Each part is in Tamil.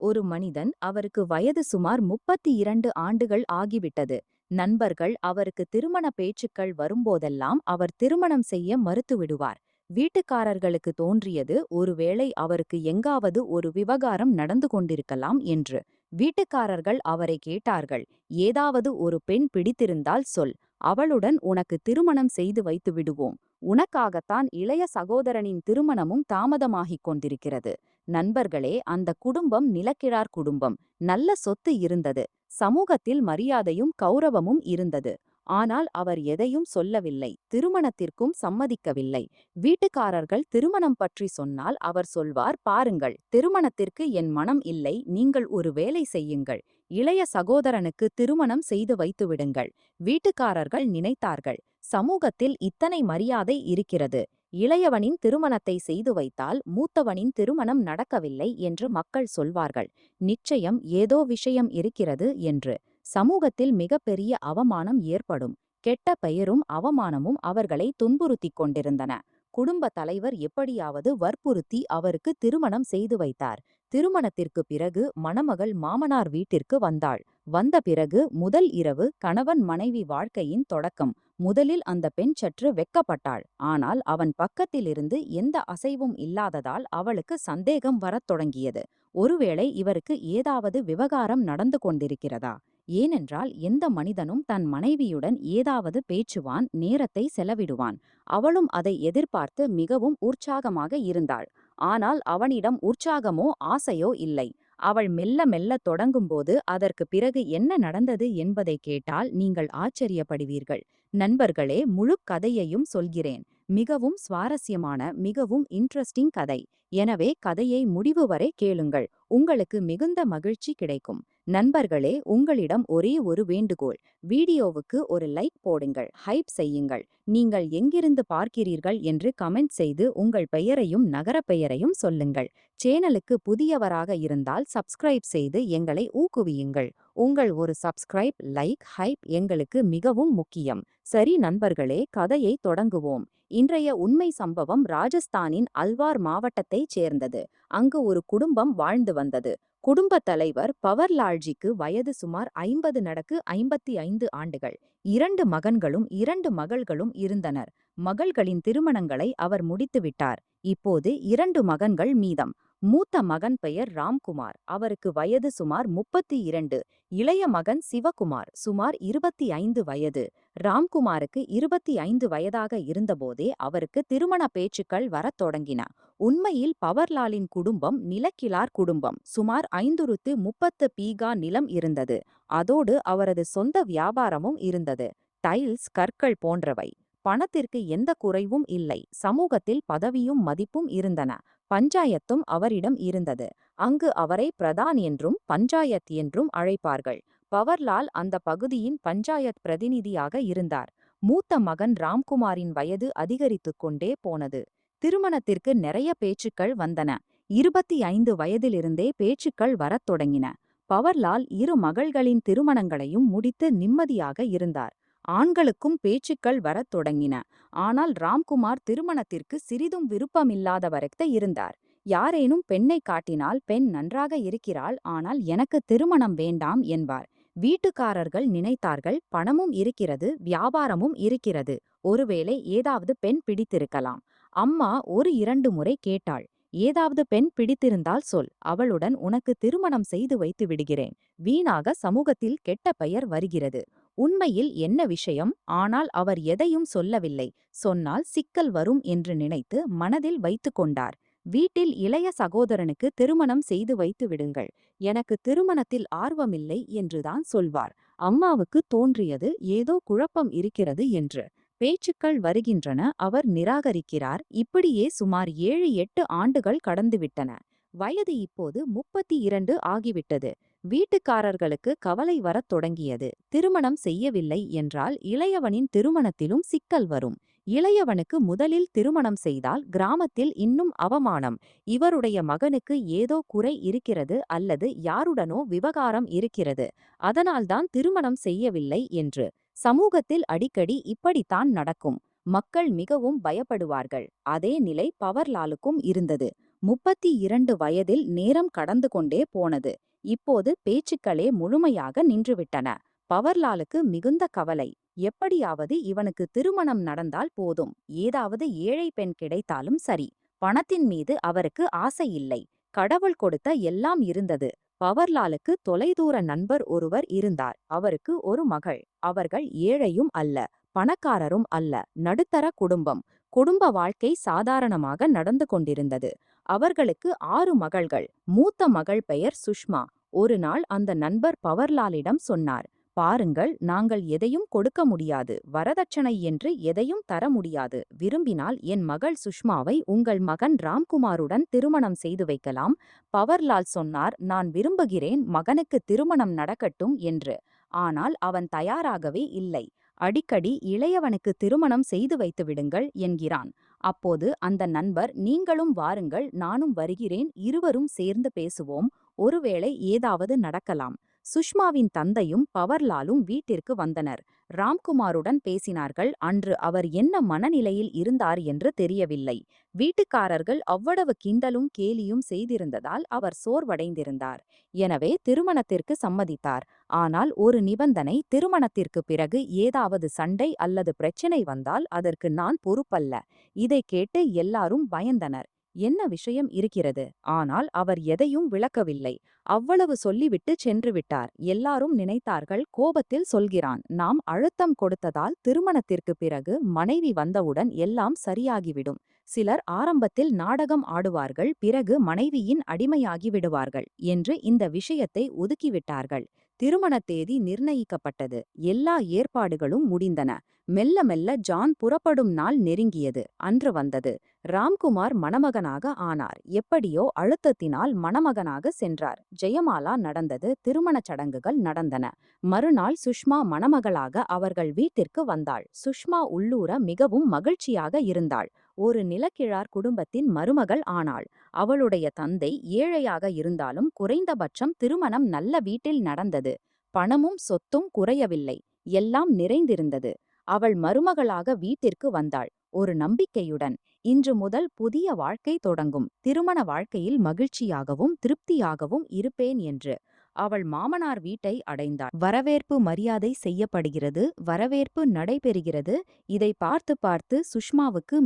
ஒரு மனிதன். அவருக்கு வயது சுமார் 32 ஆண்டுகள் ஆகிவிட்டது. நண்பர்கள் அவருக்கு திருமண பேச்சுக்கள் வரும்போதெல்லாம் அவர் திருமணம் செய்ய மறுத்துவிடுவார். வீட்டுக்காரர்களுக்கு தோன்றியது, ஒருவேளை அவருக்கு எங்காவது ஒரு விவகாரம் நடந்து கொண்டிருக்கலாம் என்று. வீட்டுக்காரர்கள் அவரை கேட்டார்கள், ஏதாவது ஒரு பெண் பிடித்திருந்தால் சொல், அவளுடன் உனக்கு திருமணம் செய்து வைத்து விடுவோம். உனக்காகத்தான் இளைய சகோதரனின் திருமணமும் தாமதமாகிக் கொண்டிருக்கிறது. நண்பர்களே, அந்த குடும்பம் நிலக்கிழார் குடும்பம். நல்ல சொத்து இருந்தது. சமூகத்தில் மரியாதையும் கௌரவமும் இருந்தது. ஆனால் அவர் எதையும் சொல்லவில்லை, திருமணத்திற்கும் சம்மதிக்கவில்லை. வீட்டுக்காரர்கள் திருமணம் பற்றி சொன்னால் அவர் சொல்வார், பாருங்கள், திருமணத்திற்கு என் மனம் இல்லை, நீங்கள் ஒரு வேலை செய்யுங்கள், இளைய சகோதரனுக்கு திருமணம் செய்து வைத்துவிடுங்கள். வீட்டுக்காரர்கள் நினைத்தார்கள், சமூகத்தில் இத்தனை மரியாதை இருக்கிறது, இளையவனின் திருமணத்தை செய்து வைத்தால் மூத்தவனின் திருமணம் நடக்கவில்லை என்று மக்கள் சொல்வார்கள். நிச்சயம் ஏதோ விஷயம் இருக்கிறது என்று. சமூகத்தில் மிகப்பெரிய அவமானம் ஏற்படும். கெட்ட பெயரும் அவமானமும் அவர்களை துன்புறுத்திக் கொண்டிருந்தன. குடும்ப தலைவர் எப்படியாவது வற்புறுத்தி அவருக்கு திருமணம் செய்து வைத்தார். திருமணத்திற்கு பிறகு மணமகள் மாமனார் வீட்டிற்கு வந்தாள். வந்த பிறகு முதல் இரவு கணவன் மனைவி வாழ்க்கையின் தொடக்கம். முதலில் அந்த பெண் சற்று வெட்கப்பட்டாள். ஆனால் அவன் பக்கத்திலிருந்து எந்த அசைவும் இல்லாததால் அவளுக்கு சந்தேகம் வரத் தொடங்கியது. ஒருவேளை இவருக்கு ஏதாவது விவகாரம் நடந்து கொண்டிருக்கிறதா? ஏனென்றால் எந்த மனிதனும் தன் மனைவியுடன் ஏதாவது பேச்சுவான், நேரத்தை செலவிடுவான். அவளும் அதை எதிர்பார்த்து மிகவும் உற்சாகமாக இருந்தாள். ஆனால் அவனிடம் உற்சாகமோ ஆசையோ இல்லை. அவள் மெல்ல மெல்ல தொடங்கும்போது அதற்கு பிறகு என்ன நடந்தது என்பதை கேட்டால் நீங்கள் ஆச்சரியப்படுவீர்கள். நண்பர்களே, முழு கதையையும் சொல்கிறேன். மிகவும் சுவாரஸ்யமான, மிகவும் இன்ட்ரெஸ்டிங் கதை. எனவே கதையை முடிவு வரை கேளுங்கள். உங்களுக்கு மிகுந்த மகிழ்ச்சி கிடைக்கும். நண்பர்களே, உங்களிடம் ஒரே ஒரு வேண்டுகோள். வீடியோவுக்கு ஒரு லைக் போடுங்கள், ஹைப் செய்யுங்கள். நீங்கள் எங்கிருந்து பார்க்கிறீர்கள் என்று கமெண்ட் செய்து உங்கள் பெயரையும் நகர பெயரையும் சொல்லுங்கள். சேனலுக்கு புதியவராக இருந்தால் சப்ஸ்கிரைப் செய்து எங்களை ஊக்குவியுங்கள். உங்கள் ஒரு சப்ஸ்கிரைப், லைக், ஹைப் எங்களுக்கு மிகவும் முக்கியம். சரி நண்பர்களே, கதையை தொடங்குவோம். இன்றைய உண்மை சம்பவம் ராஜஸ்தானின் அல்வார் மாவட்டத்தைச் சேர்ந்தது. அங்கு ஒரு குடும்பம் வாழ்ந்து வந்தது. குடும்பத் தலைவர் பவர்லால்ஜிக்கு வயது சுமார் 50 ஆண்டுகள். 2 மகன்களும் 2 மகள்களும் இருந்தனர். மகள்களின் திருமணங்களை அவர் முடித்துவிட்டார். இப்போது 2 மகன்கள் மீதம். மூத்த மகன் பெயர் ராம்குமார், அவருக்கு வயது சுமார் 32. இளைய மகன் சிவகுமார், சுமார் 25 வயது. ராம்குமாருக்கு 25 வயதாக இருந்தபோதே அவருக்கு திருமண பேச்சுக்கள் வரத் தொடங்கின. உண்மையில் பவர்லாலின் குடும்பம் நிலக்கிழார் குடும்பம். சுமார் 530 பீகா நிலம் இருந்தது. அதோடு அவரது சொந்த வியாபாரமும் இருந்தது. டைல்ஸ், கற்கள் போன்றவை. பணத்திற்கு எந்த குறைவும் இல்லை. சமூகத்தில் பதவியும் மதிப்பும் இருந்தன. பஞ்சாயத்தும் அவரிடம் இருந்தது. அங்கு அவரை பிரதான் என்றும் பஞ்சாயத் என்றும் அழைப்பார்கள். பவர்லால் அந்த பகுதியின் பஞ்சாயத் பிரதிநிதியாக இருந்தார். மூத்த மகன் ராம்குமாரின் வயது அதிகரித்துக் கொண்டே போனது. திருமணத்திற்கு நிறைய பேச்சுக்கள் வந்தன. 25 வயதிலிருந்தே பேச்சுக்கள் வரத் தொடங்கின. பவர்லால் 2 மகள்களின் திருமணங்களையும் முடித்து நிம்மதியாக இருந்தார். ஆண்களுக்கும் பேச்சுக்கள் வரத் தொடங்கின. ஆனால் ராம்குமார் திருமணத்திற்கு சிறிதும் விருப்பமில்லாதவராக இருந்தார். யாரேனும் பெண்ணை காட்டினால், பெண் நன்றாக இருக்கிறாள், ஆனால் எனக்கு திருமணம் வேண்டாம் என்பார். வீட்டுக்காரர்கள் நினைத்தார்கள், பணமும் இருக்கிறது, வியாபாரமும் இருக்கிறது, ஒருவேளை ஏதாவது பெண் பிடித்திருக்கலாம். அம்மா 1-2 முறை கேட்டாள். ஏதாவது பெண் பிடித்திருந்தால் சொல், அவளுடன் உனக்கு திருமணம் செய்து வைத்து விடுகிறேன். வீணாக சமூகத்தில் கெட்ட பெயர் வருகிறது. உண்மையில் என்ன விஷயம்? ஆனால் அவர் எதையும் சொல்லவில்லை. சொன்னால் சிக்கல் வரும் என்று நினைத்து மனதில் வைத்து கொண்டார். வீட்டில் இளைய சகோதரனுக்கு திருமணம் செய்து வைத்து விடுங்கள், எனக்கு திருமணத்தில் ஆர்வமில்லை என்றுதான் சொல்வார். அம்மாவுக்கு தோன்றியது, ஏதோ குழப்பம் இருக்கிறது என்று. பேச்சுக்கள் வருகின்றன, அவர் நிராகரிக்கிறார். இப்படியே சுமார் 7-8 ஆண்டுகள் கடந்துவிட்டன. வயது இப்போது 32 ஆகிவிட்டது. வீட்டுக்காரர்களுக்கு கவலை வரத் தொடங்கியது. திருமணம் செய்யவில்லை என்றால் இளையவனின் திருமணத்திலும் சிக்கல் வரும். இளையவனுக்கு முதலில் திருமணம் செய்தால் கிராமத்தில் இன்னும் அவமானம். இவருடைய மகனுக்கு ஏதோ குறை இருக்கிறது அல்லது யாருடனோ விவகாரம் இருக்கிறது, அதனால்தான் திருமணம் செய்யவில்லை என்று. சமூகத்தில் அடிக்கடி இப்படித்தான் நடக்கும். மக்கள் மிகவும் பயப்படுவார்கள். அதே நிலை பவர்லாலுக்கும் இருந்தது. 32 வயதில் நேரம் கடந்து கொண்டே போனது. இப்போது பேச்சுக்களே முழுமையாக நின்றுவிட்டன. பவர்லாலுக்கு மிகுந்த கவலை. எப்படியாவது இவனுக்கு திருமணம் நடந்தால் போதும். ஏதாவது ஏழை பெண் கிடைத்தாலும் சரி. பணத்தின் மீது அவருக்கு ஆசை இல்லை. கடவுள் கொடுத்த எல்லாம் இருந்தது. பவர்லாலுக்கு தொலைதூர நண்பர் ஒருவர் இருந்தார். அவருக்கு ஒரு மகள். அவர்கள் ஏழையும் அல்ல, பணக்காரரும் அல்ல, நடுத்தர குடும்பம். குடும்ப வாழ்க்கை சாதாரணமாக நடந்து கொண்டிருந்தது. அவர்களுக்கு 6 மகள்கள். மூத்த மகள் பெயர் சுஷ்மா. ஒரு நாள் அந்த நண்பர் பவர்லாலிடம் சொன்னார், பாருங்கள், நாங்கள் எதையும் கொடுக்க முடியாது, வரதட்சணை என்று எதையும் தர முடியாது. விரும்பினால் என் மகள் சுஷ்மாவை உங்கள் மகன் ராம்குமாருடன் திருமணம் செய்து வைக்கலாம். பவர்லால் சொன்னார், நான் விரும்புகிறேன், மகனுக்கு திருமணம் நடக்கட்டும் என்று. ஆனால் அவன் தயாராகவே இல்லை. அடிக்கடி இளையவனுக்கு திருமணம் செய்து வைத்து விடுங்கள் என்கிறான். அப்போது அந்த நண்பர், நீங்களும் வாருங்கள், நானும் வருகிறேன், இருவரும் சேர்ந்து பேசுவோம், ஒருவேளை ஏதாவது நடக்கலாம். சுஷ்மாவின் தந்தையும் பவர்லாலும் வீட்டிற்கு வந்தனர். ராம்குமாருடன் பேசினார்கள். அன்று அவர் என்ன மனநிலையில் இருந்தார் என்று தெரியவில்லை. வீட்டுக்காரர்கள் அவ்வளவு கிண்டலும் கேலியும் செய்திருந்ததால் அவர் சோர்வடைந்திருந்தார். எனவே திருமணத்திற்கு சம்மதித்தார். ஆனால் ஒரு நிபந்தனை, திருமணத்திற்கு பிறகு ஏதாவது சண்டை அல்லது பிரச்சினை வந்தால் அதற்கு நான் பொறுப்பல்ல. இதை கேட்டு எல்லாரும் பயந்தனர். என்ன விஷயம் இருக்கிறது? ஆனால் அவர் எதையும் விளக்கவில்லை. அவ்வளவு சொல்லிவிட்டு சென்று விட்டார். எல்லாரும் நினைத்தார்கள், கோபத்தில் சொல்கிறான். நாம் அழுத்தம் கொடுத்ததால் திருமணத்திற்கு பிறகு மனைவி வந்தவுடன் எல்லாம் சரியாகிவிடும். சிலர் ஆரம்பத்தில் நாடகம் ஆடுவார்கள், பிறகு மனைவியின் அடிமையாகி விடுவார்கள் என்று இந்த விஷயத்தை ஒதுக்கிவிட்டார்கள். திருமண தேதி நிர்ணயிக்கப்பட்டது. எல்லா ஏற்பாடுகளும் முடிந்தன. மெல்ல மெல்ல ஜான் புறப்படும் நாள் நெருங்கியது. அன்று வந்தது. ராம்குமார் மணமகனாக ஆனார். எப்படியோ அழுத்தத்தினால் மணமகனாக சென்றார். ஜெயமாலா நடந்தது. திருமணச் சடங்குகள் நடந்தன. மறுநாள் சுஷ்மா மணமகளாக அவர்கள் வீட்டிற்கு வந்தாள். சுஷ்மா உள்ளூர மிகவும் மகிழ்ச்சியாக இருந்தாள். ஒரு நிலக்கிழார் குடும்பத்தின் மருமகள் ஆனாள். அவளுடைய தந்தை ஏழையாக இருந்தாலும் குறைந்தபட்சம் திருமணம் நல்ல வீட்டில் நடந்தது. பணமும் சொத்தும் குறையவில்லை. எல்லாம் நிறைந்திருந்தது. அவள் மருமகளாக வீட்டிற்கு வந்தாள், ஒரு நம்பிக்கையுடன். இன்று முதல் புதிய வாழ்க்கை தொடங்கும். திருமண வாழ்க்கையில் மகிழ்ச்சியாகவும் திருப்தியாகவும் இருப்பேன் என்று. அவள் மாமனார் வீட்டை அடைந்தாள். வரவேற்பு மரியாதை செய்யப்படுகிறது. வரவேற்பு நடைபெறுகிறது. இதை பார்த்து பார்த்து சுஷ்மாவுக்கு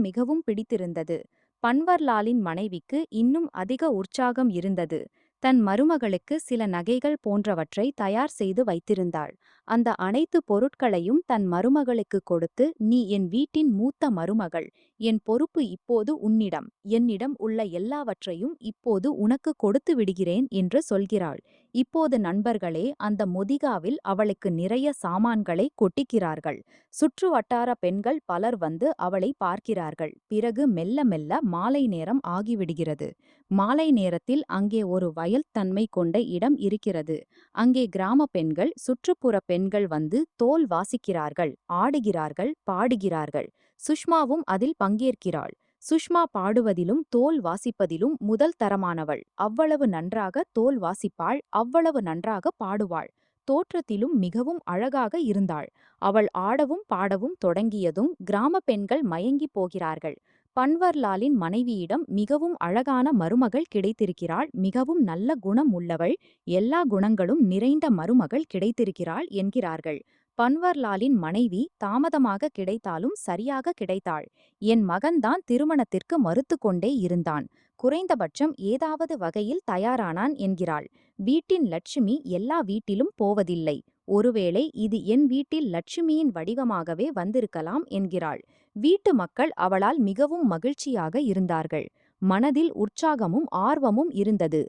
மிகவும் பிடித்திருந்தது. பன்வர்லாலின் மனைவிக்கு இன்னும் அதிக உற்சாகம் இருந்தது. தன் மருமகளுக்கு சில நகைகள் போன்றவற்றை தயார் செய்து வைத்திருந்தாள். அந்த அனைத்து பொருட்களையும் தன் மருமகளுக்கு கொடுத்து, நீ என் வீட்டின் மூத்த மருமகள். என் பொறுப்பு இப்போது உன்னிடம். என்னிடம் உள்ள எல்லாவற்றையும் இப்போது உனக்கு கொடுத்து விடுகிறேன் என்று சொல்கிறாள். இப்போது நண்பர்களே, அந்த மொதிகாவில் அவளுக்கு நிறைய சாமான்களை கொட்டிக்கிறார்கள். சுற்று வட்டார பெண்கள் பலர் வந்து அவளை பார்க்கிறார்கள். பிறகு மெல்ல மெல்ல மாலை நேரம் ஆகிவிடுகிறது. மாலை நேரத்தில் அங்கே ஒரு வயல் தன்மை கொண்ட இடம் இருக்கிறது. அங்கே கிராம பெண்கள், சுற்றுப்புற பெண்கள் வந்து தோல் வாசிக்கிறார்கள், ஆடுகிறார்கள், பாடுகிறார்கள். சுஷ்மாவும் அதில் பங்கேற்கிறாள். சுஷ்மா பாடுவதிலும் தோல் வாசிப்பதிலும் முதல் தரமானவள். அவ்வளவு நன்றாக தோல் வாசிப்பாள், அவ்வளவு நன்றாக பாடுவாள். தோற்றத்திலும் மிகவும் அழகாக இருந்தாள். அவள் ஆடவும் பாடவும் தொடங்கியதும் கிராம பெண்கள் மயங்கிப் போகிறார்கள். பன்வர்லாலின் மனைவியிடம் மிகவும் அழகான மருமகள் கிடைத்திருக்கிறாள், மிகவும் நல்ல குணம் உள்ளவள், எல்லா குணங்களும் நிறைந்த மருமகள் கிடைத்திருக்கிறாள் என்கிறார்கள். பன்வர்லாலின் மனைவி தாமதமாக கிடைத்தாலும் சரியாக கிடைத்தாள். என் மகன்தான் திருமணத்திற்கு மறுத்து கொண்டே இருந்தான். குறைந்தபட்சம் ஏதாவது வகையில் தயாரானான் என்கிறாள். வீட்டின் லட்சுமி எல்லா வீட்டிலும் போவதில்லை. ஒருவேளை இது என் வீட்டில் லட்சுமியின் வடிவமாகவே வந்திருக்கலாம் என்கிறாள். வீட்டு மக்கள் அவளால் மிகவும் மகிழ்ச்சியாக இருந்தார்கள். மனதில் உற்சாகமும் ஆர்வமும் இருந்தது.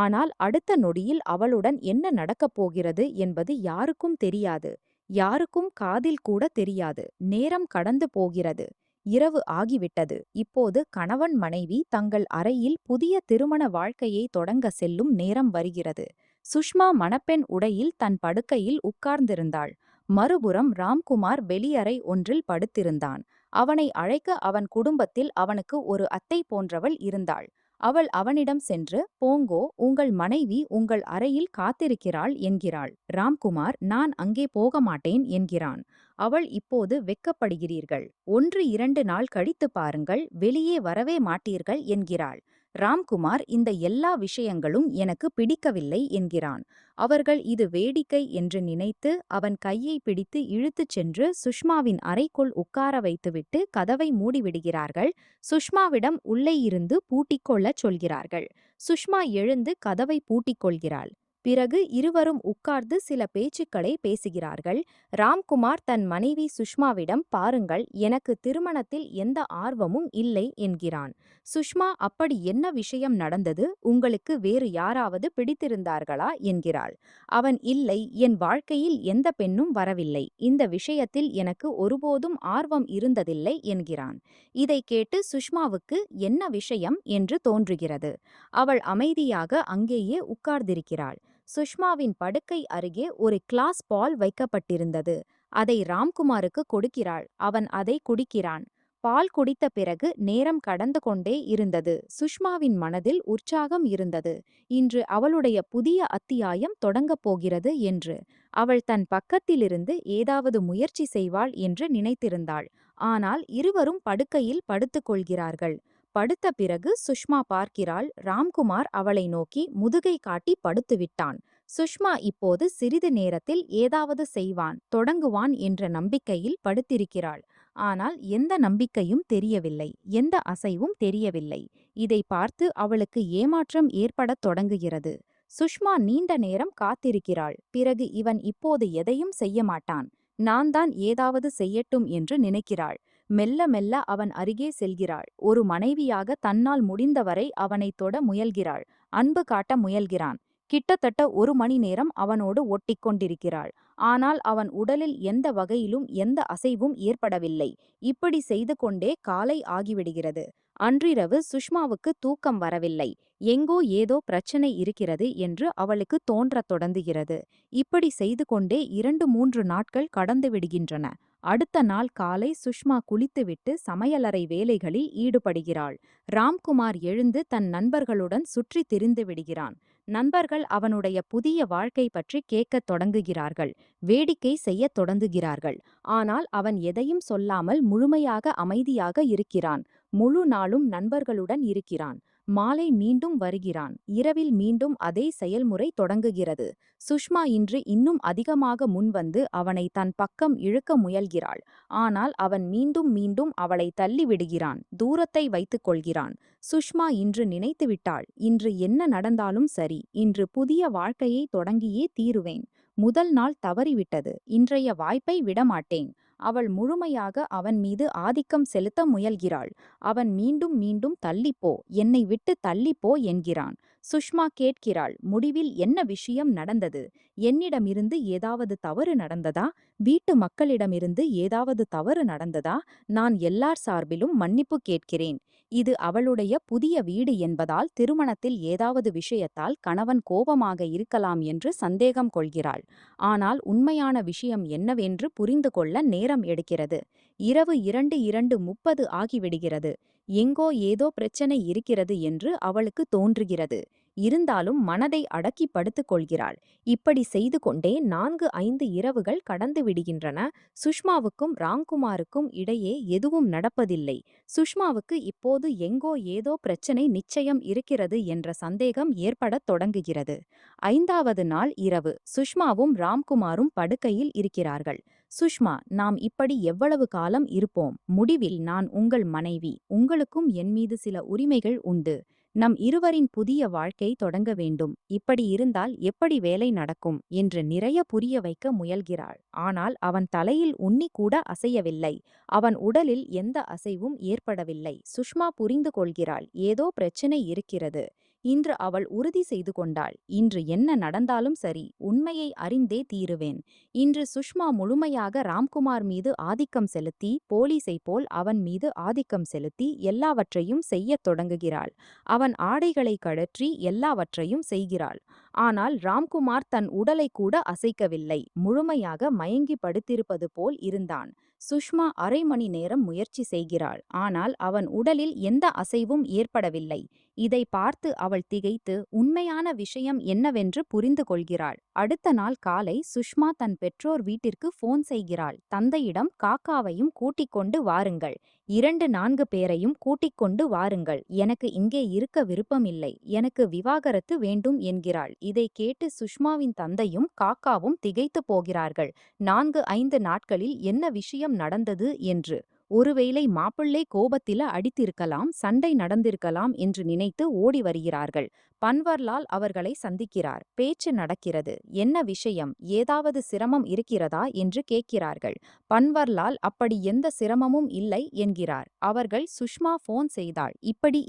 ஆனால் அடுத்த நொடியில் அவளுடன் என்ன நடக்கப் போகிறது என்பது யாருக்கும் தெரியாது. யாருக்கும் காதில் கூட தெரியாது. நேரம் கடந்து போகிறது. இரவு ஆகிவிட்டது. இப்போது கணவன் மனைவி தங்கள் அறையில் புதிய திருமண வாழ்க்கையை தொடங்க செல்லும் நேரம் வருகிறது. சுஷ்மா மணப்பெண் உடையில் தன் படுக்கையில் உட்கார்ந்திருந்தாள். மறுபுறம் ராம்குமார் வெளியறை ஒன்றில் படுத்திருந்தான். அவனை அழைக்க அவன் குடும்பத்தில் அவனுக்கு ஒரு அத்தை போன்றவள் இருந்தாள். அவள் அவனிடம் சென்று, போங்கோ, உங்கள் மனைவி உங்கள் அறையில் காத்திருக்கிறாள் என்கிறாள். ராம்குமார், நான் அங்கே போக மாட்டேன் என்கிறான். அவள் இப்போது வெட்கப்படுகிறீர்கள். 1 2 நாள் கழித்து பாருங்கள், வெளியே வரவே மாட்டீர்கள் என்கிறாள். ராம்குமார் இந்த எல்லா விஷயங்களும் எனக்கு பிடிக்கவில்லை என்கிறான். அவர்கள் இது வேடிக்கை என்று நினைத்து அவன் கையை பிடித்து இழுத்துச் சென்று சுஷ்மாவின் அறைக்குள் உட்கார வைத்துவிட்டு கதவை மூடிவிடுகிறார்கள். சுஷ்மாவிடம் உள்ளே இருந்து பூட்டிக் கொள்ளச் சொல்கிறார்கள். சுஷ்மா எழுந்து கதவை பூட்டிக் கொள்கிறாள். பிறகு இருவரும் உட்கார்ந்து சில பேச்சுக்களை பேசுகிறார்கள். ராம்குமார் தன் மனைவி சுஷ்மாவிடம், பாருங்கள், எனக்கு திருமணத்தில் எந்த ஆர்வமும் இல்லை என்கிறான். சுஷ்மா, அப்படி என்ன விஷயம் நடந்தது? உங்களுக்கு வேறு யாராவது பிடித்திருந்தார்களா என்கிறாள். அவன், இல்லை, என் வாழ்க்கையில் எந்த பெண்ணும் வரவில்லை. இந்த விஷயத்தில் எனக்கு ஒருபோதும் ஆர்வம் இருந்ததில்லை என்கிறான். இதை கேட்டு சுஷ்மாவுக்கு என்ன விஷயம் என்று தோன்றுகிறது. அவள் அமைதியாக அங்கேயே உட்கார்ந்திருக்கிறாள். சுஷ்மாவின் படுக்கை அருகே ஒரு கிளாஸ் பால் வைக்கப்பட்டிருந்தது. அதை ராம்குமாருக்கு கொடுக்கிறாள். அவன் அதை குடிக்கிறான். பால் குடித்த பிறகு நேரம் கடந்து கொண்டே இருந்தது. சுஷ்மாவின் மனதில் உற்சாகம் இருந்தது. இன்று அவளுடைய புதிய அத்தியாயம் தொடங்கப் போகிறது என்று. அவள் தன் பக்கத்திலிருந்து ஏதாவது முயற்சி செய்வாள் என்று நினைத்திருந்தாள். ஆனால் இருவரும் படுக்கையில் படுத்துக் கொள்கிறார்கள். படுத்த பிறகு சுஷ்மா பார்க்கிறாள், ராம்குமார் அவளை நோக்கி முதுகை காட்டி படுத்துவிட்டான். சுஷ்மா இப்போது சிறிது நேரத்தில் ஏதாவது செய்வான், தொடங்குவான் என்ற நம்பிக்கையில் படுத்திருக்கிறாள். ஆனால் எந்த நம்பிக்கையும் தெரியவில்லை, எந்த அசைவும் தெரியவில்லை. இதை பார்த்து அவளுக்கு ஏமாற்றம் ஏற்படத் தொடங்குகிறது. சுஷ்மா நீண்ட நேரம் காத்திருக்கிறாள். பிறகு இவன் இப்போது எதையும் செய்ய மாட்டான், நான் தான் ஏதாவது செய்யட்டும் என்று நினைக்கிறாள். மெல்ல மெல்ல அவன் அருகே செல்கிறாள். ஒரு மனைவியாக தன்னால் முடிந்தவரை அவனை தொட முயல்கிறாள். அன்பு காட்ட முயல்கிறான். கிட்டத்தட்ட 1 மணி நேரம் அவனோடு ஒட்டிக்கொண்டிருக்கிறாள். ஆனால் அவன் உடலில் எந்த வகையிலும் எந்த அசைவும் ஏற்படவில்லை. இப்படி செய்து கொண்டே காலை ஆகிவிடுகிறது. அன்றிரவு சுஷ்மாவுக்கு தூக்கம் வரவில்லை. எங்கோ ஏதோ பிரச்சனை இருக்கிறது என்று அவளுக்கு தோன்றத் தொடங்குகிறது. இப்படி செய்து கொண்டே 2 3 நாட்கள் கடந்து விடுகின்றன. அடுத்த நாள் காலை சுஷ்மா குளித்துவிட்டு சமையலறை வேலைகளில் ஈடுபடுகிறாள். ராம்குமார் எழுந்து தன் நண்பர்களுடன் சுற்றி திரிந்து விடுகிறான். நண்பர்கள் அவனுடைய புதிய வாழ்க்கை பற்றி கேட்கத் தொடங்குகிறார்கள். வேடிக்கை செய்யத் தொடங்குகிறார்கள். ஆனால் அவன் எதையும் சொல்லாமல் முழுமையாக அமைதியாக இருக்கிறான். முழு நாளும் நண்பர்களுடன் இருக்கிறான். மாலை மீண்டும் வருகிறான். இரவில் மீண்டும் அதே செயல்முறை தொடங்குகிறது. சுஷ்மா இன்று இன்னும் அதிகமாக முன்வந்து அவனை தன் பக்கம் இழுக்க முயல்கிறாள். ஆனால் அவன் மீண்டும் மீண்டும் அவளை தள்ளிவிடுகிறான். தூரத்தை வைத்துக் கொள்கிறான். சுஷ்மா இன்று நினைத்துவிட்டாள், இன்று என்ன நடந்தாலும் சரி, இன்று புதிய வாழ்க்கையை தொடங்கியே தீருவேன். முதல் நாள் தவறிவிட்டது, இன்றைய வாய்ப்பை விடமாட்டேன். அவள் முழுமையாக அவன் மீது ஆதிக்கம் செலுத்த முயல்கிறாள். அவன் மீண்டும் மீண்டும் தள்ளிப்போ, என்னை விட்டு தள்ளிப்போ என்கிறான். சுஷ்மா கேட்கிறாள், முடிவில் என்ன விஷயம் நடந்தது? என்னிடமிருந்து ஏதாவது தவறு நடந்ததா? வீட்டு மக்களிடமிருந்து ஏதாவது தவறு நடந்ததா? நான் எல்லார் சார்பிலும் மன்னிப்பு கேட்கிறேன். இது அவளுடைய புதிய வீடு என்பதால் திருமணத்தில் ஏதாவது விஷயத்தால் கணவன் கோபமாக இருக்கலாம் என்று சந்தேகம் கொள்கிறாள். ஆனால் உண்மையான விஷயம் என்னவென்று புரிந்து கொள்ள நேரம் எடுக்கிறது. இரவு 2 2:30 ஆகிவிடுகிறது. எங்கோ ஏதோ பிரச்சனை இருக்கிறது என்று அவளுக்கு தோன்றுகிறது. இருந்தாலும் மனதை அடக்கி படுத்துக் கொள்கிறாள். இப்படி செய்து கொண்டே 4 5 இரவுகள் கடந்து விடுகின்றன. சுஷ்மாவுக்கும் ராம்குமாருக்கும் இடையே எதுவும் நடப்பதில்லை. சுஷ்மாவுக்கு இப்போது எங்கோ ஏதோ பிரச்சனை நிச்சயம் இருக்கிறது என்ற சந்தேகம் ஏற்படத் தொடங்குகிறது. 5வது நாள் இரவு சுஷ்மாவும் ராம்குமாரும் படுக்கையில் இருக்கிறார்கள். சுஷ்மா, நாம் இப்படி எவ்வளவு காலம் இருப்போம்? முடிவில் நான் உங்கள் மனைவி. உங்களுக்கும் என் மீது சில உரிமைகள் உண்டு. நம் இருவரின் புதிய வாழ்க்கை தொடங்க வேண்டும். இப்படி இருந்தால் எப்படி வேலை நடக்கும் என்று நிறைய புரிய வைக்க முயல்கிறாள். ஆனால் அவன் தலையில் உண்ணி கூட அசையவில்லை. அவன் உடலில் எந்த அசைவும் ஏற்படவில்லை. சுஷ்மா புரிந்து கொள்கிறாள், ஏதோ பிரச்சனை இருக்கிறது. இன்று அவள் உறுதி செய்து கொண்டாள், இன்று என்ன நடந்தாலும் சரி, உண்மையை அறிந்தே தீருவேன். இன்று சுஷ்மா முழுமையாக ராம்குமார் மீது ஆதிக்கம் செலுத்தி, போலீஸை போல் அவன் மீது ஆதிக்கம் செலுத்தி எல்லாவற்றையும் செய்யத் தொடங்குகிறாள். அவன் ஆடைகளை கழற்றி எல்லாவற்றையும் செய்கிறாள். ஆனால் ராம்குமார் தன் உடலை கூட அசைக்கவில்லை. முழுமையாக மயங்கி படுத்திருப்பது போல் இருந்தான். சுஷ்மா 1/2 மணி நேரம் முயற்சி செய்கிறாள். ஆனால் அவன் உடலில் எந்த அசைவும் ஏற்படவில்லை. இதை பார்த்து அவள் திகைத்து உண்மையான விஷயம் என்னவென்று புரிந்து கொள்கிறாள். அடுத்த நாள் காலை சுஷ்மா தன் பெற்றோர் வீட்டிற்கு போன் செய்கிறாள். தந்தையிடம் காக்காவையும் கூட்டிக் கொண்டு வாருங்கள், 2-4 பேரையும் கூட்டிக் கொண்டு வாருங்கள், எனக்கு இங்கே இருக்க விருப்பமில்லை, எனக்கு விவாகரத்து வேண்டும் என்கிறாள். இதை கேட்டு சுஷ்மாவின் தந்தையும் காக்காவும் திகைத்து போகிறார்கள். 4-5 நாட்களில் என்ன விஷயம் நடந்தது என்று. ஒருவேளை மாப்பிள்ளை கோபத்தில அடித்திருக்கலாம், சண்டை நடந்திருக்கலாம் என்று நினைத்து ஓடி வருகிறார்கள். பன்வர்லால் அவர்களை சந்திக்கிறார். பேச்சு நடக்கிறது. என்ன விஷயம், ஏதாவது சிரமம் இருக்கிறதா என்று கேட்கிறார்கள். பன்வர்லால் அப்படி எந்த சிரமமும் இல்லை என்கிறார். அவர்கள் சுஷ்மா போன் செய்தாள்,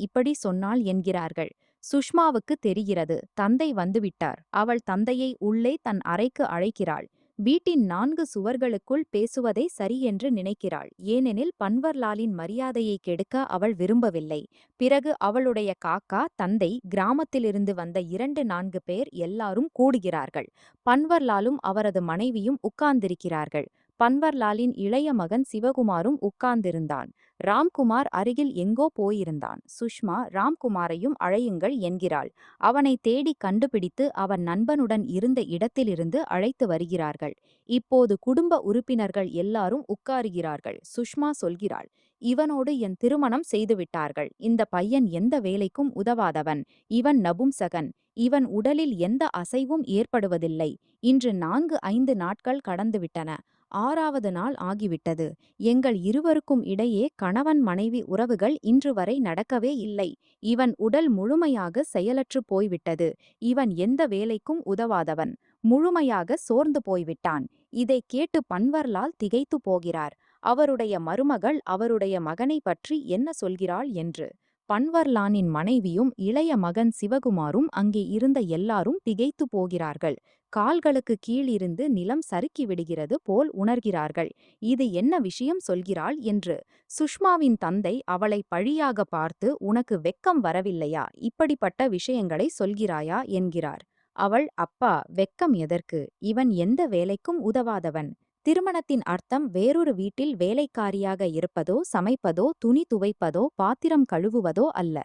இப்படி சொன்னாள் என்கிறார்கள். சுஷ்மாவுக்கு தெரிகிறது, தந்தை வந்துவிட்டார். அவள் தந்தையை உள்ளே தன் அறைக்கு அழைக்கிறாள். வீட்டின் 4 சுவர்களுக்குள் பேசுவதே சரியென்று நினைக்கிறாள். ஏனெனில் பன்வர்லாலின் மரியாதையை கெடுக்க அவள் விரும்பவில்லை. பிறகு அவளுடைய காக்கா, தந்தை, கிராமத்திலிருந்து வந்த 2-4 பேர் எல்லாரும் கூடுகிறார்கள். பன்வர்லாலும் அவரது மனைவியும் உட்கார்ந்திருக்கிறார்கள். பன்வர்லாலின் இளைய மகன் சிவகுமாரும் உட்கார்ந்திருந்தான். ராம்குமார் அருகில் எங்கோ போயிருந்தான். சுஷ்மா ராம்குமாரையும் அழையுங்கள் என்கிறாள். அவனை தேடி கண்டுபிடித்து அவன் நண்பனுடன் இருந்த இடத்திலிருந்து அழைத்து வருகிறார்கள். இப்போது குடும்ப உறுப்பினர்கள் எல்லாரும் உட்காருகிறார்கள். சுஷ்மா சொல்கிறாள், இவனோடு என் திருமணம் செய்துவிட்டார்கள். இந்த பையன் எந்த வேலைக்கும் உதவாதவன். இவன் நபும்சகன். இவன் உடலில் எந்த அசைவும் ஏற்படுவதில்லை. இன்று 4-5 நாட்கள் கடந்துவிட்டன. 6வது நாள் ஆகிவிட்டது. எங்கள் இருவருக்கும் இடையே கணவன் மனைவி உறவுகள் இன்று வரை நடக்கவே இல்லை. இவன் உடல் முழுமையாக செயலற்று போய்விட்டது. இவன் எந்த வேலைக்கும் உதவாதவன். முழுமையாக சோர்ந்து போய்விட்டான். இதை கேட்டு பன்வர்லால் திகைத்து போகிறார். அவருடைய மருமகள் அவருடைய மகனை பற்றி என்ன சொல்கிறாள் என்று. பன்வர்லானின் மனைவியும் இளைய மகன் சிவகுமாரும் அங்கே இருந்த எல்லாரும் திகைத்து போகிறார்கள். கால்களுக்கு கீழிருந்து நிலம் சறுக்கி விடுகிறது போல் உணர்கிறார்கள். இது என்ன விஷயம் சொல்கிறாள் என்று. சுஷ்மாவின் தந்தை அவளை பழியாக பார்த்து, உனக்கு வெக்கம் வரவில்லையா, இப்படிப்பட்ட விஷயங்களை சொல்கிறாயா என்கிறார். அவள், அப்பா, வெக்கம் எதற்கு, இவன் எந்த வேலைக்கும் உதவாதவன். திருமணத்தின் அர்த்தம் வேறொரு வீட்டில் வேலைக்காரியாக இருப்பதோ, சமைப்பதோ, துணி துவைப்பதோ, பாத்திரம் கழுவுவதோ அல்ல.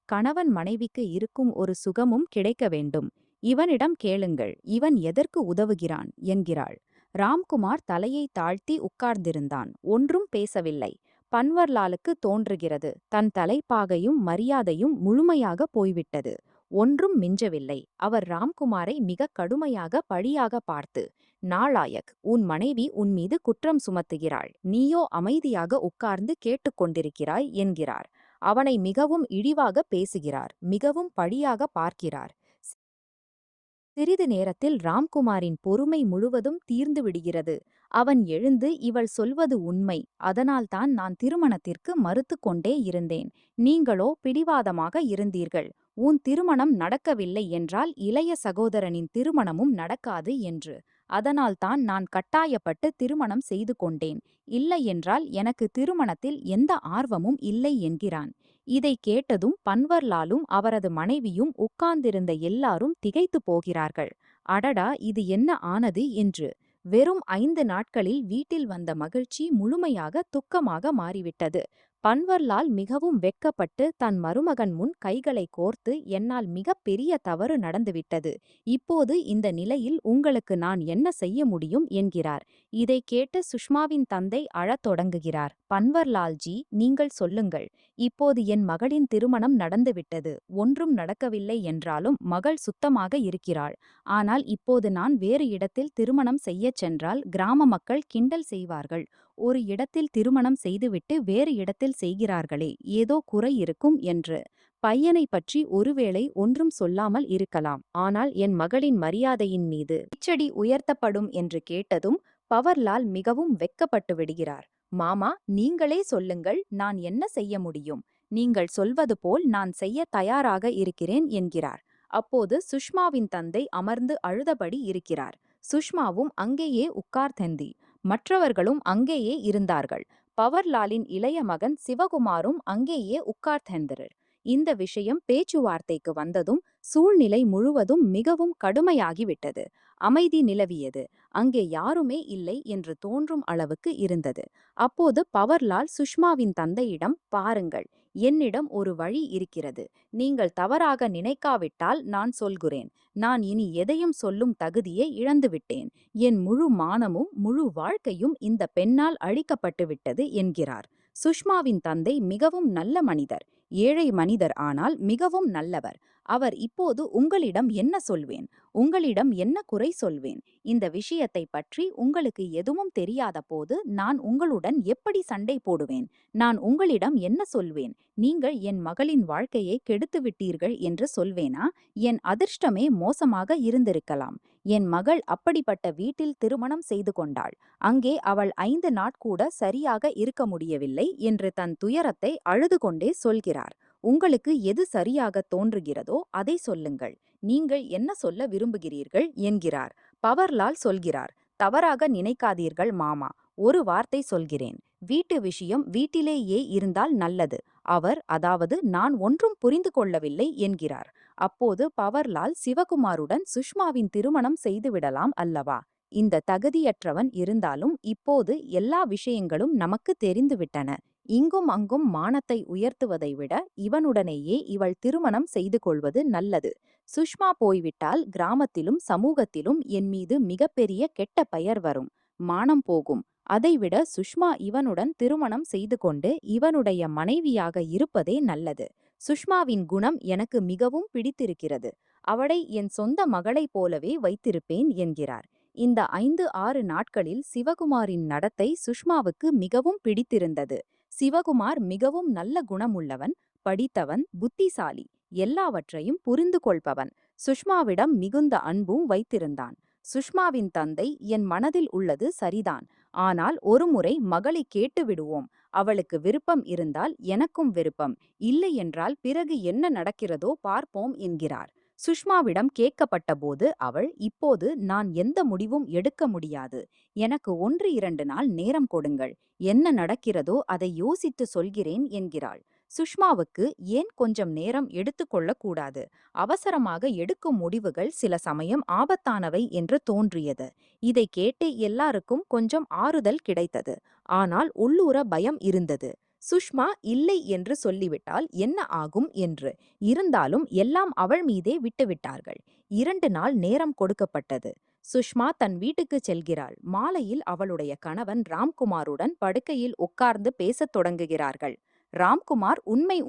கணவன் மனைவிக்கு இருக்கும் ஒரு சுகமும் கிடைக்க வேண்டும். இவனிடம் கேளுங்கள், இவன் எதற்கு உதவுகிறான் என்கிறாள். ராம்குமார் தலையை தாழ்த்தி உட்கார்ந்திருந்தான். ஒன்றும் பேசவில்லை. பன்வர்லாலுக்கு தோன்றுகிறது, தன் தலைப்பாகையும் மரியாதையும் முழுமையாக போய்விட்டது. ஒன்றும் மிஞ்சவில்லை. அவர் ராம்குமாரை மிக கடுமையாக பழியாக பார்த்து, நாளாயக், உன் மனைவி உன்மீது குற்றம் சுமத்துகிறாள், நீயோ அமைதியாக உட்கார்ந்து கேட்டுக்கொண்டிருக்கிறாய் என்கிறார். அவனை மிகவும் இழிவாக பேசுகிறார். மிகவும் பழியாக பார்க்கிறார். சிறிது நேரத்தில் ராம்குமாரின் பொறுமை முழுவதும் தீர்ந்து விடுகிறது. அவன் எழுந்து, இவள் சொல்வது உண்மை, அதனால்தான் நான் திருமணத்திற்கு மறுத்து கொண்டே இருந்தேன். நீங்களோ பிடிவாதமாக இருந்தீர்கள். உன் திருமணம் நடக்கவில்லை என்றால் இளைய சகோதரனின் திருமணமும் நடக்காது என்று. அதனால்தான் நான் கட்டாயப்பட்டு திருமணம் செய்து கொண்டேன். இல்லையென்றால் எனக்கு திருமணத்தில் எந்த ஆர்வமும் இல்லை என்கிறான். இதை கேட்டதும் பன்வர்லாலும் அவரது மனைவியும் உட்கார்ந்திருந்த எல்லாரும் திகைத்து போகிறார்கள். அடடா, இது என்ன ஆனது என்று. வெறும் 5 நாட்களில் வீட்டில் வந்த மகிழ்ச்சி முழுமையாக துக்கமாக மாறிவிட்டது. பன்வர்லால் மிகவும் வெட்கப்பட்டு தன் மருமகன் முன் கைகளை கோர்த்து, என்னால் மிகப் பெரிய தவறு நடந்துவிட்டது. இப்போது இந்த நிலையில் உங்களுக்கு நான் என்ன செய்ய முடியும் என்கிறார். இதை கேட்டு சுஷ்மாவின் தந்தை அழத் தொடங்குகிறார். பன்வர்லால்ஜி, நீங்கள் சொல்லுங்கள். இப்போது என் மகளின் திருமணம் நடந்துவிட்டது. ஒன்றும் நடக்கவில்லை என்றாலும் மகள் சுத்தமாக இருக்கிறாள். ஆனால் இப்போது நான் வேறு இடத்தில் திருமணம் செய்யச் சென்றால் கிராம மக்கள் கிண்டல் செய்வார்கள். ஒரு இடத்தில் திருமணம் செய்துவிட்டு வேறு இடத்தில் செய்கிறார்களே, ஏதோ குறை இருக்கும் என்று. பையனை பற்றி ஒருவேளை ஒன்றும் சொல்லாமல் இருக்கலாம். ஆனால் என் மகளின் மரியாதையின் மீது கிச்சடி உயர்த்தப்படும் என்று கேட்டதும் பவர்லால் மிகவும் வெட்கப்பட்டு விடுகிறார். மாமா, நீங்களே சொல்லுங்கள், நான் என்ன செய்ய முடியும்? நீங்கள் சொல்வது போல் நான் செய்ய தயாராக இருக்கிறேன் என்கிறார். அப்போது சுஷ்மாவின் தந்தை அமர்ந்து அழுதபடி இருக்கிறார். சுஷ்மாவும் அங்கேயே உட்கார்ந்தந்தி. மற்றவர்களும் அங்கேயே இருந்தார்கள். பவர்லாலின் இளைய மகன் சிவகுமாரும் அங்கேயே உட்கார்ந்தனர். இந்த விஷயம் பேச்சுவார்த்தைக்கு வந்ததும் சூழ்நிலை முழுவதும் மிகவும் கடுமையாகிவிட்டது. அமைதி நிலவியது. அங்கே யாருமே இல்லை என்று தோன்றும் அளவுக்கு இருந்தது. அப்போது பவர்லால் சுஷ்மாவின் தந்தையிடம், பாருங்கள், என்னிடம் ஒரு வழி இருக்கிறது. நீங்கள் தவறாக நினைக்காவிட்டால் நான் சொல்கிறேன். நான் இனி எதையும் சொல்லும் தகுதியை இழந்துவிட்டேன். என் முழு மானமும் முழு வாழ்க்கையும் இந்த பெண்ணால் அழிக்கப்பட்டு விட்டது என்கிறார். சுஷ்மாவின் தந்தை மிகவும் நல்ல மனிதர். ஏழை மனிதர், ஆனால் மிகவும் நல்லவர். அவர் இப்போது உங்களிடம் என்ன சொல்வேன், உங்களிடம் என்ன குறை சொல்வேன், இந்த விஷயத்தை பற்றி உங்களுக்கு எதுவும் தெரியாத போது நான் உங்களுடன் எப்படி சண்டை போடுவேன், நான் உங்களிடம் என்ன சொல்வேன், நீங்கள் என் மகளின் வாழ்க்கையை கெடுத்து விட்டீர்கள் என்று சொல்வேனா? என் அதிர்ஷ்டமே மோசமாக இருந்திருக்கலாம். என் மகள் அப்படிப்பட்ட வீட்டில் திருமணம் செய்து கொண்டாள். அங்கே அவள் 5 நாட்கூட சரியாக இருக்க முடியவில்லை என்று தன் துயரத்தை அழுது கொண்டே சொல்கிறார். உங்களுக்கு எது சரியாக தோன்றுகிறதோ அதை சொல்லுங்கள். நீங்கள் என்ன சொல்ல விரும்புகிறீர்கள் என்கிறார். பவர்லால் சொல்கிறார், தவறாக நினைக்காதீர்கள் மாமா. ஒரு வார்த்தை சொல்கிறேன். வீட்டு விஷயம் வீட்டிலேயே இருந்தால் நல்லது. அவர், அதாவது நான் ஒன்றும் புரிந்து கொள்ளவில்லை என்கிறார். அப்போது பவர்லால், சிவகுமாருடன் சுஷ்மாவின் திருமணம் செய்துவிடலாம் அல்லவா? இந்த தகுதியற்றவன் இருந்தாலும் இப்போது எல்லா விஷயங்களும் நமக்கு தெரிந்துவிட்டன. இங்கும் அங்கும் மானத்தை உயர்த்துவதை விட இவனுடனேயே இவள் திருமணம் செய்து கொள்வது நல்லது. சுஷ்மா போய்விட்டால் கிராமத்திலும் சமூகத்திலும் என் மீது மிகப்பெரிய கெட்ட பெயர் வரும். மானம் போகும். அதைவிட சுஷ்மா இவனுடன் திருமணம் செய்து கொண்டு இவனுடைய மனைவியாக இருப்பதே நல்லது. சுஷ்மாவின் குணம் எனக்கு மிகவும் பிடித்திருக்கிறது. அவளை என் சொந்த மகளைப் போலவே வைத்திருப்பேன் என்கிறார். இந்த 5-6 நாட்களில் சிவகுமாரின் நடத்தை சுஷ்மாவுக்கு மிகவும் பிடித்திருந்தது. சிவகுமார் மிகவும் நல்ல குணமுள்ளவன், படித்தவன், புத்திசாலி, எல்லாவற்றையும் புரிந்து கொள்பவன். சுஷ்மாவிடம் மிகுந்த அன்பும் வைத்திருந்தான். சுஷ்மாவின் தந்தை, என் மனதில் உள்ளது சரிதான், ஆனால் ஒருமுறை மகளை கேட்டு விடுவோம். அவளுக்கு விருப்பம் இருந்தால் எனக்கும் விருப்பம், இல்லை என்றால் பிறகு என்ன நடக்கிறதோ பார்ப்போம் என்கிறார். சுஷ்மாவிடம் கேட்கப்பட்டபோது அவள், இப்போது நான் எந்த முடிவும் எடுக்க முடியாது. எனக்கு 1-2 நாள் நேரம் கொடுங்கள். என்ன நடக்கிறதோ அதை யோசித்து சொல்கிறேன் என்கிறாள். சுஷ்மாவுக்கு ஏன் கொஞ்சம் நேரம் எடுத்துக்கொள்ளக்கூடாது? அவசரமாக எடுக்கும் முடிவுகள் சில சமயம் ஆபத்தானவை என்று தோன்றியது. இதை கேட்டு எல்லாருக்கும் கொஞ்சம் ஆறுதல் கிடைத்தது. ஆனால் உள்ளூர பயம் இருந்தது. சுஷ்மா இல்லை என்று சொல்லிவிட்டால் என்ன ஆகும் என்று. இருந்தாலும் எல்லாம் அவள் மீதே விட்டுவிட்டார்கள். 2 நாள் நேரம் கொடுக்கப்பட்டது. சுஷ்மா தன் வீட்டுக்கு செல்கிறாள். மாலையில் அவளுடைய கணவன் ராம்குமாருடன் படுக்கையில் உட்கார்ந்து பேசத் தொடங்குகிறார்கள். ராம்குமார்,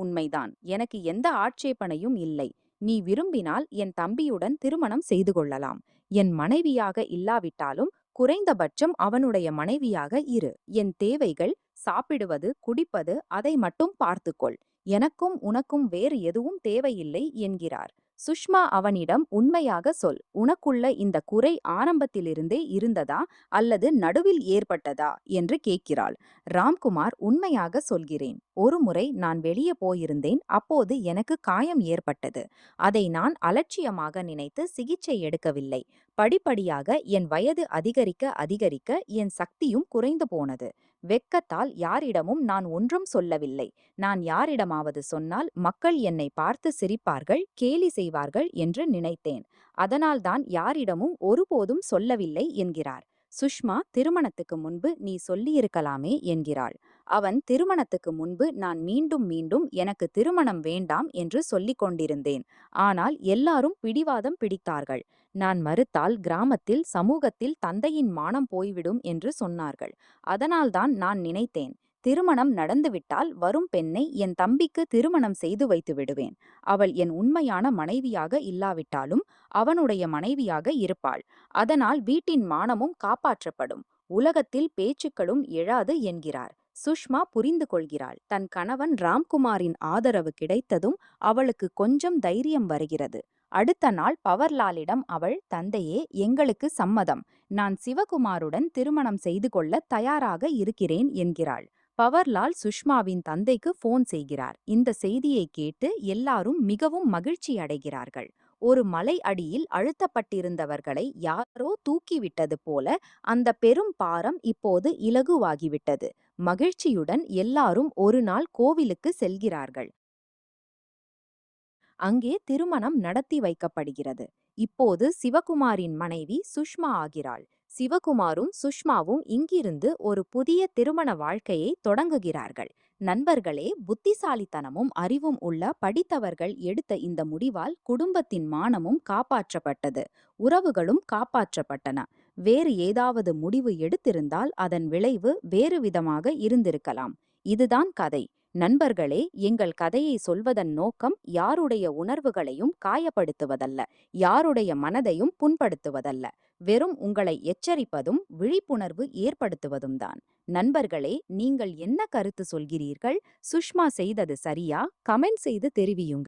உண்மைதான், எனக்கு எந்த ஆட்சேபனையும் இல்லை. நீ விரும்பினால் என் தம்பியுடன் திருமணம் செய்து கொள்ளலாம். என் மனைவியாக இல்லாவிட்டாலும் குறைந்தபட்சம் அவனுடைய மனைவியாக இரு. என் தேவைகள், சாப்பிடுவது, குடிப்பது, அதை மட்டும் பார்த்துக்கொள். எனக்கும் உனக்கும் வேறு எதுவும் தேவையில்லை என்கிறார். சுஷ்மா அவனிடம், உண்மையாக சொல், உனக்குள்ள இந்த குறை ஆரம்பத்திலிருந்தே இருந்ததா அல்லது நடுவில் ஏற்பட்டதா என்று கேட்கிறாள். ராம்குமார், உண்மையாக சொல்கிறேன். ஒருமுறை நான் வெளியே போயிருந்தேன். அப்போது எனக்கு காயம் ஏற்பட்டது. அதை நான் அலட்சியமாக நினைத்து சிகிச்சை எடுக்கவில்லை. படிப்படியாக என் வயது அதிகரிக்க அதிகரிக்க என் சக்தியும் குறைந்து போனது. வெட்கத்தால் யாரிடமும் நான் ஒன்றும் சொல்லவில்லை. நான் யாரிடமாவது சொன்னால் மக்கள் என்னை பார்த்து சிரிப்பார்கள், கேலி செய்வார்கள் என்று நினைத்தேன். அதனால்தான் யாரிடமும் ஒருபோதும் சொல்லவில்லை என்கிறார். சுஷ்மா, திருமணத்துக்கு முன்பு நீ சொல்லியிருக்கலாமே என்கிறாள். அவன், திருமணத்துக்கு முன்பு நான் மீண்டும் மீண்டும் எனக்கு திருமணம் வேண்டாம் என்று சொல்லிக் கொண்டிருந்தேன். ஆனால் எல்லாரும் பிடிவாதம் பிடித்தார்கள். நான் மறுத்தால் கிராமத்தில், சமூகத்தில் தந்தையின் மானம் போய்விடும் என்று சொன்னார்கள். அதனால்தான் நான் நினைத்தேன், திருமணம் நடந்துவிட்டால் வரும் பெண்ணை என் தம்பிக்கு திருமணம் செய்து வைத்து விடுவேன். அவள் என் உண்மையான மனைவியாக இல்லாவிட்டாலும் அவனுடைய மனைவியாக இருப்பாள். அதனால் வீட்டின் மானமும் காப்பாற்றப்படும். உலகத்தில் பேச்சுக்களும் எழாது என்கிறார். சுஷ்மா புரிந்து கொள்கிறாள். தன் கணவன் ராம்குமாரின் ஆதரவு கிடைத்ததும் அவளுக்கு கொஞ்சம் தைரியம் வருகிறது. அடுத்த நாள் பவர்லாலிடம் அவள், தந்தையே, எங்களுக்கு சம்மதம். நான் சிவகுமாருடன் திருமணம் செய்து கொள்ள தயாராக இருக்கிறேன் என்கிறாள். பவர்லால் சுஷ்மாவின் தந்தைக்கு போன் செய்கிறார். இந்த செய்தியை கேட்டு எல்லாரும் மிகவும் மகிழ்ச்சி அடைகிறார்கள். ஒரு மலை அடியில் அழுத்தப்பட்டிருந்தவர்களை யாரோ தூக்கிவிட்டது போல அந்த பெரும் பாரம் இப்போது இலகுவாகிவிட்டது. மகிழ்ச்சியுடன் எல்லாரும் ஒரு நாள் கோவிலுக்கு செல்கிறார்கள். அங்கே திருமணம் நடத்தி வைக்கப்படுகிறது. இப்போது சிவகுமாரின் மனைவி சுஷ்மா ஆகிறாள். சிவகுமாரும் சுஷ்மாவும் இங்கிருந்து ஒரு புதிய திருமண வாழ்க்கையை தொடங்குகிறார்கள். நண்பர்களே, புத்திசாலித்தனமும் அறிவும் உள்ள படித்தவர்கள் எடுத்த இந்த முடிவால் குடும்பத்தின் மானமும் காப்பாற்றப்பட்டது, உறவுகளும் காப்பாற்றப்பட்டன. வேறு ஏதாவது முடிவு எடுத்திருந்தால் அதன் விளைவு வேறு விதமாக இருந்திருக்கலாம். இதுதான் கதை. நண்பர்களே, எங்கள் கதையை சொல்வதன் நோக்கம் யாருடைய உணர்வுகளையும் காயப்படுத்துவதல்ல, யாருடைய மனதையும் புண்படுத்துவதல்ல, வெறும் உங்களை எச்சரிப்பதும் விழிப்புணர்வு ஏற்படுத்துவதும் தான். நண்பர்களே, நீங்கள் என்ன கருத்து சொல்கிறீர்கள்? சுஷ்மா செய்தது சரியா? கமெண்ட் செய்து தெரிவியுங்கள்.